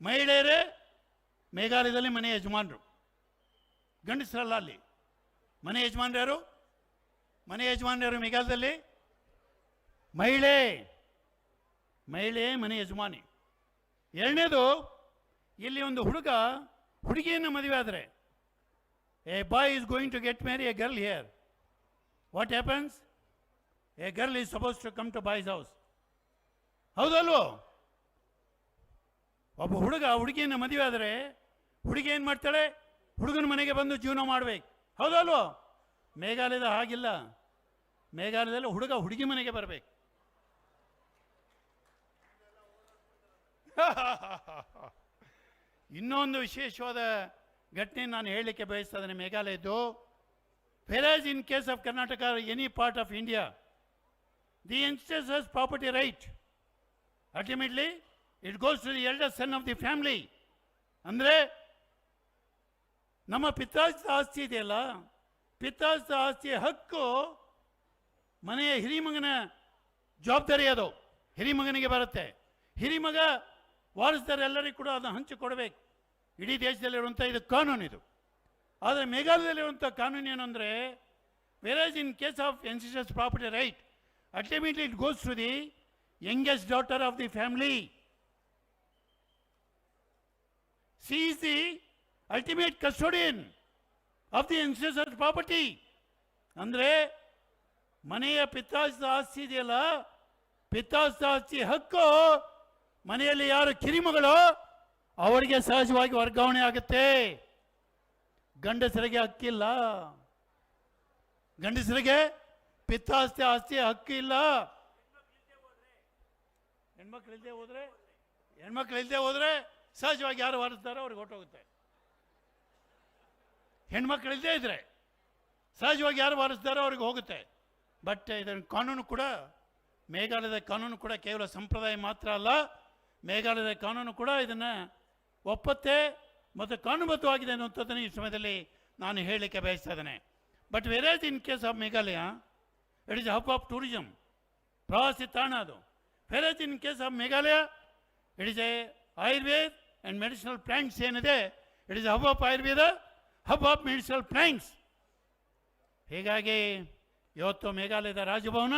ಮಹಿಳೆಯರೇ ಮೇಘಾಲಯದಲ್ಲಿ ಮನೆ ಯಜಮಾನರು, ಗಂಡಸರಲ್ಲ. ಅಲ್ಲಿ ಮನೆ ಯಜಮಾನರು ಯಾರು? ಮನೆ ಯಜಮಾನರು ಯಾರು ಮೇಘಾಲಯದಲ್ಲಿ? ಮಹಿಳೆ ಮನೆ ಯಜಮಾನಿ. ಎರಡನೇದು, ಇಲ್ಲಿ ಒಂದು ಹುಡುಗ ಹುಡುಗಿಯನ್ನು ಮದುವೆ ಆದರೆ, a boy is going to get marry a girl here. What happens? A girl is suppose to come to boys house. ಹೌದಲ್ವೋ? ಒಬ್ಬ ಹುಡುಗ ಹುಡುಗಿಯನ್ನು ಮದುವೆ ಆದರೆ ಹುಡುಗಿ ಏನು ಮಾಡ್ತಾಳೆ? ಹುಡುಗನ ಮನೆಗೆ ಬಂದು ಜೀವನ ಮಾಡಬೇಕು. ಹೌದಲ್ವೋ? ಮೇಘಾಲಯದ ಹಾಗಿಲ್ಲ. ಮೇಘಾಲಯದಲ್ಲಿ ಹುಡುಗ ಹುಡುಗಿ ಮನೆಗೆ ಬರಬೇಕು. ಇನ್ನೊಂದು ವಿಶೇಷವಾದ ಘಟನೆ ನಾನು ಹೇಳಲಿಕ್ಕೆ ಬಯಸ್ತಾ ಇದ್ದೇನೆ ಮೇಘಾಲಯದ್ದು. whereas in case of Karnataka or any part of India, the youngsters has property right. Ultimately, it goes to the eldest son of the family. ಅಂದರೆ ನಮ್ಮ ಪಿತಾರ್ಜಿತ ಆಸ್ತಿ ಇದೆಯಲ್ಲ, ಪಿತಾರ್ಜಿತ ಆಸ್ತಿಯ ಹಕ್ಕು ಮನೆಯ ಹಿರಿಮಗನ ಜವಾಬ್ದಾರಿ. ಅದು ಹಿರಿಮಗನಿಗೆ ಬರುತ್ತೆ. ಹಿರಿಮಗ ವಾರಸದಾರೆಲ್ಲರಿಗೂ ಕೂಡ ಅದನ್ನು ಹಂಚಿಕೊಡಬೇಕು. ಇಡೀ ದೇಶದಲ್ಲಿರುವಂಥ ಇದು ಕಾನೂನು ಇದು. ಆದರೆ ಮೇಘಾಲಯದಲ್ಲಿರುವಂಥ ಕಾನೂನು ಏನು ಅಂದರೆ, whereas in case of ancestors property right, ultimately it goes to the youngest daughter of the family. She is the ultimate custodian of the ancestors property. ಅಂದರೆ ಮನೆಯ ಪಿತಾರ್ಜಿತ ಆಸ್ತಿ ಇದೆಯಲ್ಲ, ಪಿತಾರ್ಜಿತ ಆಸ್ತಿ ಹಕ್ಕು ಮನೆಯಲ್ಲಿ ಯಾರು ಕಿರಿಮಗಳು ಅವರಿಗೆ ಸಹಜವಾಗಿ ವರ್ಗಾವಣೆ ಆಗುತ್ತೆ. ಗಂಡಸರಿಗೆ ಹಕ್ಕಿಲ್ಲ. ಗಂಡಸರಿಗೆ ಪಿತ್ತಾಸ್ತಿ ಆಸ್ತಿ ಹಕ್ಕು ಇಲ್ಲ. ಹೆಣ್ಮಕ್ಳು ಇಲ್ಲದೆ ಹೋದ್ರೆ ಸಹಜವಾಗಿ ಯಾರು ವಾರಿಸ್ತಾರೋ ಅವ್ರಿಗೆ ಹೊರಟೋಗುತ್ತೆ. ಹೆಣ್ಮಕ್ಳು ಇಲ್ಲದೆ ಇದ್ರೆ ಸಹಜವಾಗಿ ಯಾರು ವಾರಿಸ್ತಾರೋ ಅವ್ರಿಗೆ ಹೋಗುತ್ತೆ. ಬಟ್ ಇದರ ಕಾನೂನು ಕೂಡ, ಮೇಘಾಲಯದ ಕಾನೂನು ಕೂಡ ಕೇವಲ ಸಂಪ್ರದಾಯ ಮಾತ್ರ ಅಲ್ಲ, ಮೇಘಾಲಯದ ಕಾನೂನು ಕೂಡ ಇದನ್ನು ಒಪ್ಪತ್ತೆ ಮತ್ತು ಕಾನೂನುಬದ್ಧವಾಗಿದೆ ಅನ್ನುವಂಥದ್ದನ್ನು ಈ ಸಮಯದಲ್ಲಿ ನಾನು ಹೇಳಲಿಕ್ಕೆ ಬಯಸ್ತಾ ಇದ್ದೇನೆ. But whereas in case of Meghalaya, it is hub of tourism, ಪ್ರವಾಸಿ ತಾಣ ಅದು. Whereas in case of Meghalaya, it is a Ayurved and medicinal plants ಏನಿದೆ, it is hub of Ayurveda, hub of medicinal plants. ಹೀಗಾಗಿ ಇವತ್ತು ಮೇಘಾಲಯದ ರಾಜಭವನ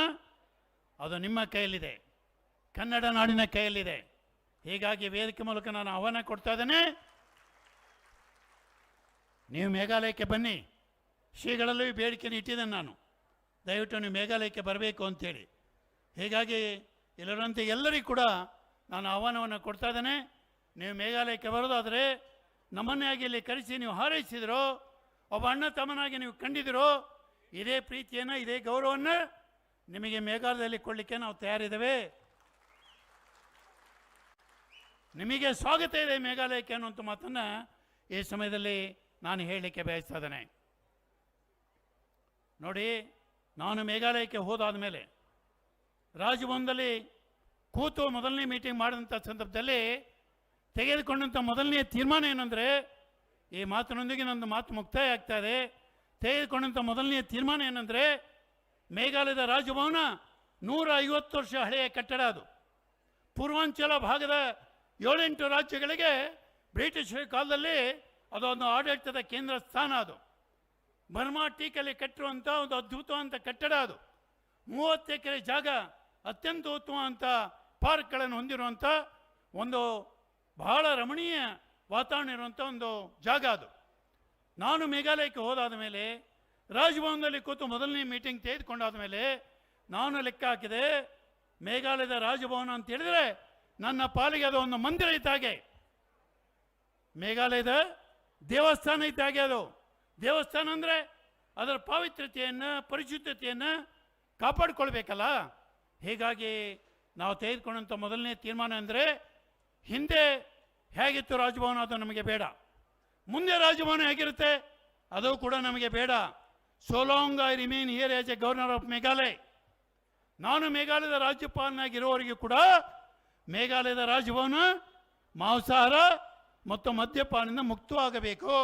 ಅದು ನಿಮ್ಮ ಕೈಯಲ್ಲಿದೆ, ಕನ್ನಡ ನಾಡಿನ ಕೈಯಲ್ಲಿದೆ. ಹೀಗಾಗಿ ವೇದಿಕೆ ಮೂಲಕ ನಾನು ಆಹ್ವಾನ ಕೊಡ್ತಾ ಇದ್ದೇನೆ, ನೀವು ಮೇಘಾಲಯಕ್ಕೆ ಬನ್ನಿ. ಶ್ರೀಗಳಲ್ಲೂ ಬೇಡಿಕೆಯನ್ನು ಇಟ್ಟಿದ್ದೇನೆ ನಾನು, ದಯವಿಟ್ಟು ನೀವು ಮೇಘಾಲಯಕ್ಕೆ ಬರಬೇಕು ಅಂತೇಳಿ. ಹೀಗಾಗಿ ಇಲ್ಲಿರುವಂಥ ಎಲ್ಲರಿಗೂ ಕೂಡ ನಾನು ಆಹ್ವಾನವನ್ನು ಕೊಡ್ತಾ ಇದ್ದೇನೆ. ನೀವು ಮೇಘಾಲಯಕ್ಕೆ ಬರೋದಾದರೆ ನಮ್ಮನ್ನೇ ಆಗಿ ಇಲ್ಲಿ ಕರೆಸಿ ನೀವು ಹಾರೈಸಿದಿರೋ, ಒಬ್ಬ ಅಣ್ಣ ತಮ್ಮನಾಗಿ ನೀವು ಕಂಡಿದ್ದೀರೋ, ಇದೇ ಪ್ರೀತಿಯನ್ನು ಇದೇ ಗೌರವವನ್ನು ನಿಮಗೆ ಮೇಘಾಲಯದಲ್ಲಿ ಕೊಡಲಿಕ್ಕೆ ನಾವು ತಯಾರಿದ್ದೇವೆ. ನಿಮಗೆ ಸ್ವಾಗತ ಇದೆ ಮೇಘಾಲಯಕ್ಕೆ ಅನ್ನುವಂಥ ಮಾತನ್ನು ಈ ಸಮಯದಲ್ಲಿ ನಾನು ಹೇಳಲಿಕ್ಕೆ ಬಯಸ್ತಾ ಇದ್ದೇನೆ. ನೋಡಿ, ನಾನು ಮೇಘಾಲಯಕ್ಕೆ ಹೋದಾದ ಮೇಲೆ ರಾಜಭವನದಲ್ಲಿ ಕೂತು ಮೊದಲನೇ ಮೀಟಿಂಗ್ ಮಾಡಿದಂಥ ಸಂದರ್ಭದಲ್ಲಿ ತೆಗೆದುಕೊಂಡಂಥ ಮೊದಲನೇ ತೀರ್ಮಾನ ಏನಂದರೆ, ಈ ಮಾತಿನೊಂದಿಗೆ ನನ್ನ ಮಾತು ಮುಕ್ತಾಯ ಆಗ್ತಾ ಇದೆ. ತೆಗೆದುಕೊಂಡಂಥ ಮೊದಲನೇ ತೀರ್ಮಾನ ಏನಂದರೆ, ಮೇಘಾಲಯದ ರಾಜಭವನ 150 ವರ್ಷ ಹಳೆಯ ಕಟ್ಟಡ. ಅದು ಪೂರ್ವಾಂಚಲ ಭಾಗದ 7-8 ರಾಜ್ಯಗಳಿಗೆ ಬ್ರಿಟಿಷ್ ಕಾಲದಲ್ಲಿ ಅದೊಂದು ಆಡಳಿತದ ಕೇಂದ್ರ ಸ್ಥಾನ. ಅದು ಬರ್ಮಾ ಟೀಕಲ್ಲಿ ಕಟ್ಟಿರುವಂಥ ಒಂದು ಅದ್ಭುತವಾದಂಥ ಕಟ್ಟಡ. ಅದು 30 ಎಕರೆ ಜಾಗ, ಅತ್ಯಂತ ಉತ್ತಮವಾದಂಥ ಪಾರ್ಕ್ಗಳನ್ನು ಹೊಂದಿರುವಂಥ ಒಂದು ಬಹಳ ರಮಣೀಯ ವಾತಾವರಣ ಇರುವಂಥ ಒಂದು ಜಾಗ ಅದು. ನಾನು ಮೇಘಾಲಯಕ್ಕೆ ಹೋದಾದ ಮೇಲೆ ರಾಜಭವನದಲ್ಲಿ ಕೂತು ಮೊದಲನೇ ಮೀಟಿಂಗ್ ತೆಗೆದುಕೊಂಡಾದ ಮೇಲೆ ನಾನು ಲೆಕ್ಕ ಹಾಕಿದೆ, ಮೇಘಾಲಯದ ರಾಜಭವನ ಅಂತ ಹೇಳಿದರೆ ನನ್ನ ಪಾಲಿಗೆ ಅದು ಒಂದು ಮಂದಿರ ಇದ್ದಾಗೆ, ಮೇಘಾಲಯದ ದೇವಸ್ಥಾನ ಇದ್ದಾಗೆ. ಅದು ದೇವಸ್ಥಾನ ಅಂದರೆ ಅದರ ಪಾವಿತ್ರ್ಯತೆಯನ್ನು, ಪರಿಶುದ್ಧತೆಯನ್ನು ಕಾಪಾಡಿಕೊಳ್ಬೇಕಲ್ಲ. ಹೀಗಾಗಿ ನಾವು ತೆಗೆದುಕೊಂಡಂಥ ಮೊದಲನೇ ತೀರ್ಮಾನ ಅಂದರೆ, ಹಿಂದೆ ಹೇಗಿತ್ತು ರಾಜಭವನ ಅದು ನಮಗೆ ಬೇಡ, ಮುಂದೆ ರಾಜಭವನ ಹೇಗಿರುತ್ತೆ ಅದು ಕೂಡ ನಮಗೆ ಬೇಡ. So long I remain here as A governor of Meghalaya, ನಾನು ಮೇಘಾಲಯದ ರಾಜ್ಯಪಾಲನಾಗಿರುವವರೆಗೂ ಕೂಡ ಮೇಘಾಲಯದ ರಾಜಭವನ ಮಾಂಸಾಹಾರ ಮತ್ತು ಮದ್ಯಪಾನದಿಂದ ಮುಕ್ತವಾಗಬೇಕು.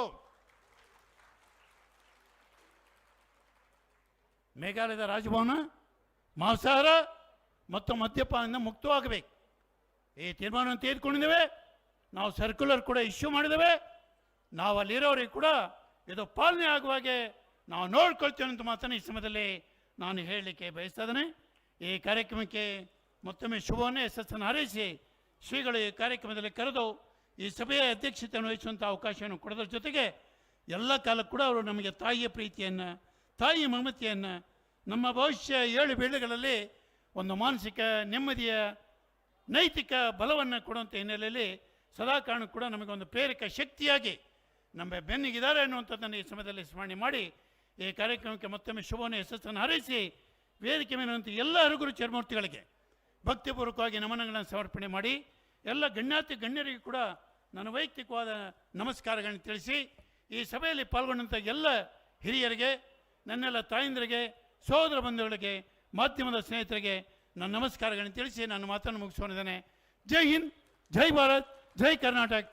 ಮೇಘಾಲಯದ ರಾಜಭವನ ಮಾಂಸಾಹಾರ ಮತ್ತು ಮದ್ಯಪಾನದಿಂದ ಮುಕ್ತವಾಗಬೇಕು. ಈ ತೀರ್ಮಾನವನ್ನು ತೆಗೆದುಕೊಂಡಿದ್ದೇವೆ. ನಾವು ಸರ್ಕ್ಯುಲರ್ ಕೂಡ ಇಶ್ಯೂ ಮಾಡಿದ್ದೇವೆ. ನಾವು ಅಲ್ಲಿರೋರಿಗೆ ಕೂಡ ಇದು ಪಾಲನೆ ಆಗುವಾಗೆ ನಾವು ನೋಡ್ಕೊಳ್ತೇವೆ ಅಂತ ಮಾತನ್ನು ಈ ಸಮಯದಲ್ಲಿ ನಾನು ಹೇಳಲಿಕ್ಕೆ ಬಯಸ್ತಾ ಇದ್ದೇನೆ. ಈ ಕಾರ್ಯಕ್ರಮಕ್ಕೆ ಮತ್ತೊಮ್ಮೆ ಶುಭವನ್ನೇ ಯಶಸ್ಸನ್ನು ಹಾರೈಸಿ ಶ್ರೀಗಳು ಈ ಕಾರ್ಯಕ್ರಮದಲ್ಲಿ ಕರೆದು ಈ ಸಭೆಯ ಅಧ್ಯಕ್ಷತೆಯನ್ನು ವಹಿಸುವಂಥ ಅವಕಾಶವನ್ನು ಕೊಡೋದ್ರ ಜೊತೆಗೆ ಎಲ್ಲ ಕಾಲಕ್ಕೂ ಕೂಡ ಅವರು ನಮಗೆ ತಾಯಿಯ ಪ್ರೀತಿಯನ್ನು, ತಾಯಿಯ ಮಮತೆಯನ್ನು, ನಮ್ಮ ಭವಿಷ್ಯ 7 ಪೀಳಿಗೆಗಳಲ್ಲಿ ಒಂದು ಮಾನಸಿಕ ನೆಮ್ಮದಿಯ ನೈತಿಕ ಬಲವನ್ನು ಕೊಡುವಂಥ ಹಿನ್ನೆಲೆಯಲ್ಲಿ ಸದಾ ಕಾರಣ ಕೂಡ ನಮಗೊಂದು ಪ್ರೇರಕ ಶಕ್ತಿಯಾಗಿ ನಮ್ಮ ಬೆನ್ನಿಗಿದ್ದಾರೆ ಅನ್ನುವಂಥದ್ದನ್ನು ಈ ಸಮಯದಲ್ಲಿ ಸ್ಮರಣೆ ಮಾಡಿ ಈ ಕಾರ್ಯಕ್ರಮಕ್ಕೆ ಮತ್ತೊಮ್ಮೆ ಶುಭವನ್ನು ಯಶಸ್ಸನ್ನು ಹಾರೈಸಿ ವೇದಿಕೆ ಮೇಲಿರುವಂಥ ಎಲ್ಲ ಹರಗುರು ಚರ್ಮೂರ್ತಿಗಳಿಗೆ ಭಕ್ತಿಪೂರ್ವಕವಾಗಿ ನಮನಗಳನ್ನು ಸಮರ್ಪಣೆ ಮಾಡಿ ಎಲ್ಲ ಗಣ್ಯಾತಿ ಗಣ್ಯರಿಗೂ ಕೂಡ ನನ್ನ ವೈಯಕ್ತಿಕವಾದ ನಮಸ್ಕಾರಗಳನ್ನು ತಿಳಿಸಿ ಈ ಸಭೆಯಲ್ಲಿ ಪಾಲ್ಗೊಂಡಂಥ ಎಲ್ಲ ಹಿರಿಯರಿಗೆ, ನನ್ನೆಲ್ಲ ತಾಯಂದಿರಿಗೆ, ಸಹೋದರ ಬಂಧುಗಳಿಗೆ, ಮಾಧ್ಯಮದ ಸ್ನೇಹಿತರಿಗೆ ನನ್ನ ನಮಸ್ಕಾರಗಳನ್ನು ತಿಳಿಸಿ ನಾನು ಮಾತನ್ನು ಮುಗಿಸ್ಕೊಂಡಿದ್ದೇನೆ. ಜೈ ಹಿಂದ್, ಜೈ ಭಾರತ್, ಜೈ ಕರ್ನಾಟಕ.